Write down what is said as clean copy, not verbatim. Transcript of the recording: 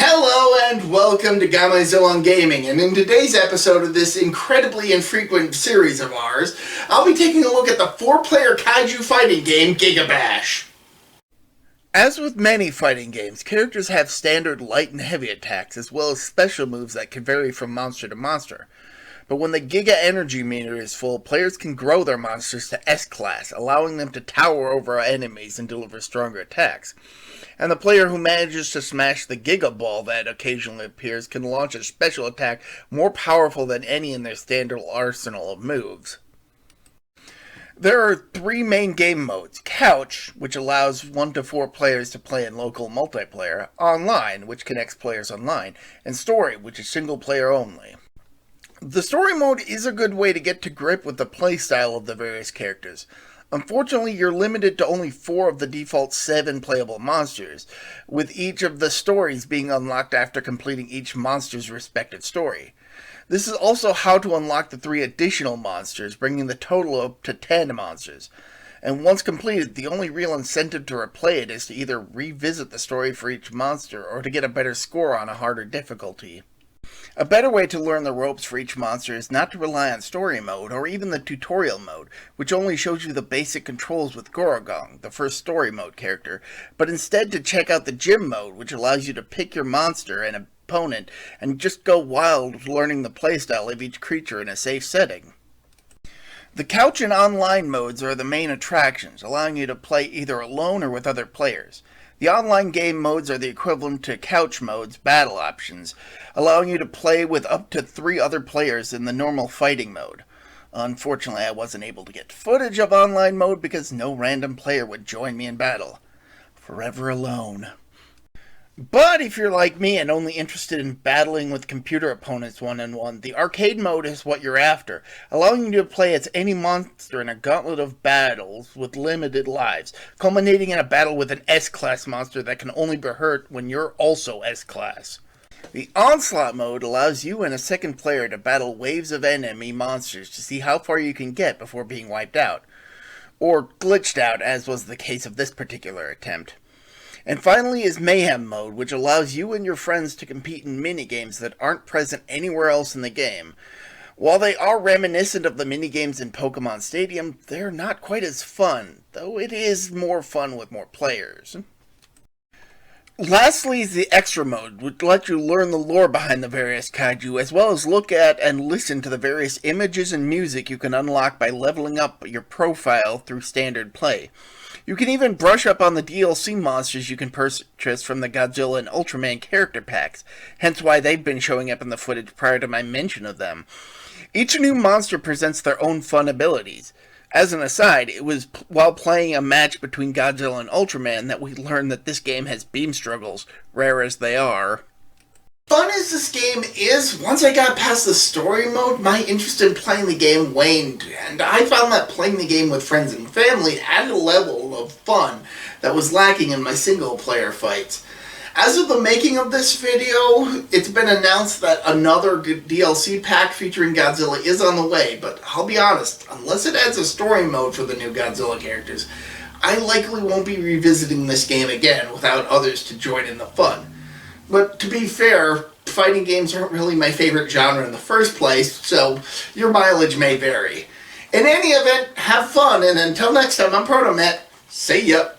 Hello and welcome to Gamezillong Gaming, and in today's episode of this incredibly infrequent series of ours, I'll be taking a look at the 4-player kaiju fighting game, GigaBash. As with many fighting games, characters have standard light and heavy attacks, as well as special moves that can vary from monster to monster. But when the Giga energy meter is full, players can grow their monsters to S-Class, allowing them to tower over enemies and deliver stronger attacks. And the player who manages to smash the Giga Ball that occasionally appears can launch a special attack more powerful than any in their standard arsenal of moves. There are 3 main game modes: Couch, which allows 1 to 4 players to play in local multiplayer, Online, which connects players online, and Story, which is single player only. The story mode is a good way to get to grip with the playstyle of the various characters. Unfortunately, you're limited to only 4 of the default 7 playable monsters, with each of the stories being unlocked after completing each monster's respective story. This is also how to unlock the 3 additional monsters, bringing the total up to 10 monsters. And once completed, the only real incentive to replay it is to either revisit the story for each monster or to get a better score on a harder difficulty. A better way to learn the ropes for each monster is not to rely on story mode or even the tutorial mode, which only shows you the basic controls with Gorogong, the first story mode character, but instead to check out the gym mode, which allows you to pick your monster and opponent and just go wild learning the playstyle of each creature in a safe setting. The couch and online modes are the main attractions, allowing you to play either alone or with other players. The online game modes are the equivalent to couch modes, battle options, allowing you to play with up to 3 other players in the normal fighting mode. Unfortunately, I wasn't able to get footage of online mode because no random player would join me in battle. Forever alone. But if you're like me and only interested in battling with computer opponents one-on-one, the arcade mode is what you're after, allowing you to play as any monster in a gauntlet of battles with limited lives, culminating in a battle with an S-Class monster that can only be hurt when you're also S-Class. The Onslaught mode allows you and a second player to battle waves of enemy monsters to see how far you can get before being wiped out, or glitched out, as was the case of this particular attempt. And finally is Mayhem mode, which allows you and your friends to compete in minigames that aren't present anywhere else in the game. While they are reminiscent of the minigames in Pokemon Stadium, they're not quite as fun, though it is more fun with more players. Lastly is the Extra mode, which lets you learn the lore behind the various kaiju, as well as look at and listen to the various images and music you can unlock by leveling up your profile through standard play. You can even brush up on the DLC monsters you can purchase from the Godzilla and Ultraman character packs, hence why they've been showing up in the footage prior to my mention of them. Each new monster presents their own fun abilities. As an aside, it was while playing a match between Godzilla and Ultraman that we learned that this game has beam struggles, rare as they are. Fun as this game is, once I got past the story mode, my interest in playing the game waned, and I found that playing the game with friends and family added a level of fun that was lacking in my single-player fights. As of the making of this video, it's been announced that another DLC pack featuring Godzilla is on the way, but I'll be honest, unless it adds a story mode for the new Godzilla characters, I likely won't be revisiting this game again without others to join in the fun. But to be fair, fighting games aren't really my favorite genre in the first place, so your mileage may vary. In any event, have fun, and until next time, I'm Protomet. See ya!